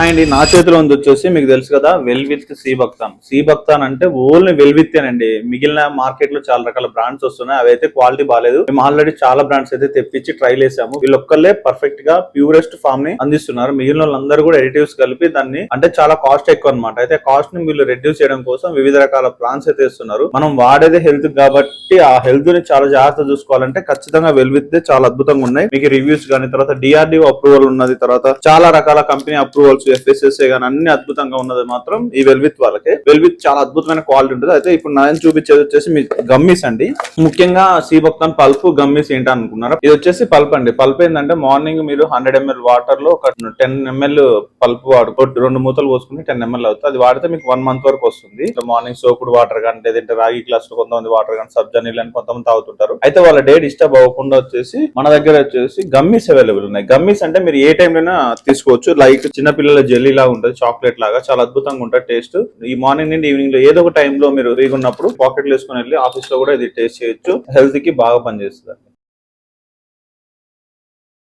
And నా చేతిలో ఉంది వచ్చేసి మీకు తెలుసు కదా వెల్విత్ సి భక్తాన్ అంటే ఓన్లీ వెల్విత్ అండి. మిగిలిన మార్కెట్ లో చాలా రకాల బ్రాండ్స్ వస్తున్నాయి, అవి అయితే క్వాలిటీ బాగాలేదు. మేము ఆల్రెడీ చాలా బ్రాండ్స్ అయితే తెప్పించి ట్రైల్ చేసాము. వీళ్ళొక్కళ్ళే పర్ఫెక్ట్ గా ప్యూరెస్ట్ ఫామ్ ని అందిస్తున్నారు. మిగిలిన వాళ్ళందరూ కూడా ఎడిటివ్స్ కలిపి దాన్ని అంటే చాలా కాస్ట్ ఎక్కువ అనమాట. అయితే కాస్ట్ ని వీళ్ళు రెడ్యూస్ చేయడం కోసం వివిధ రకాల ప్లాన్స్ అయితే ఇస్తున్నారు. మనం వాడేదే హెల్త్ కాబట్టి ఆ హెల్త్ ని చాలా జాగ్రత్త చూసుకోవాలంటే ఖచ్చితంగా వెల్విత్ చాలా అద్భుతంగా ఉన్నాయి. మీకు రివ్యూస్ కానీ, తర్వాత డిఆర్డిఓ అప్రూవల్ ఉన్నది, తర్వాత చాలా రకాల కంపెనీ అప్రూవల్స్ FSSA గానీ అన్ని అద్భుతంగా ఉన్నది మాత్రం ఈ వెల్విత్ వాళ్ళకే. వెల్విత్ చాలా అద్భుతమైన క్వాలిటీ ఉంటుంది. అయితే ఇప్పుడు నేను చూపించేది వచ్చేసి మీ గమ్మీస్ అండి. ముఖ్యంగా సి భక్తాన్ పల్ప్ గమ్మీస్ ఏంటి అనుకున్నారా? ఇది వచ్చేసి పల్ప్ అండి. పల్ప్ ఏంటంటే మార్నింగ్ మీరు 100 ml వాటర్ లో ఒక 10 ml పల్ప్ వాడుకో, 2 మూతలు పోసుకుని 10 ml అవుతుంది. అది వాడితే మీకు 1 month వరకు వస్తుంది. మార్నింగ్ సోపుడ్ వాటర్ కానీ, లేదంటే రాగి గ్లాస్ లో కొంతమంది వాటర్ కానీ, సబ్జా నీళ్ళు అని కొంతమంది తాగుతుంటారు. అయితే వాళ్ళ డే డిస్టర్బ్ అవ్వకుండా వచ్చేసి మన దగ్గర వచ్చేసి గమ్మీస్ అవైలబుల్ ఉన్నాయి. గమ్మీస్ అంటే మీరు ఏ టైం అయినా తీసుకోవచ్చు. లైక్ చిన్నపిల్లల జెల్లీ లాగా ఉంటుంది, చాక్లెట్ లాగా చాలా అద్భుతంగా ఉంటుంది టేస్ట్. ఈ మార్నింగ్ నుండి ఈవినింగ్ లో ఏదో ఒక టైంలో మీరు ఫ్రీగా ఉన్నప్పుడు పాకెట్ లో వేసుకుని వెళ్ళి ఆఫీస్ లో కూడా ఇది టేస్ట్ చేయొచ్చు. హెల్త్ కి బాగా పనిచేస్తుంది.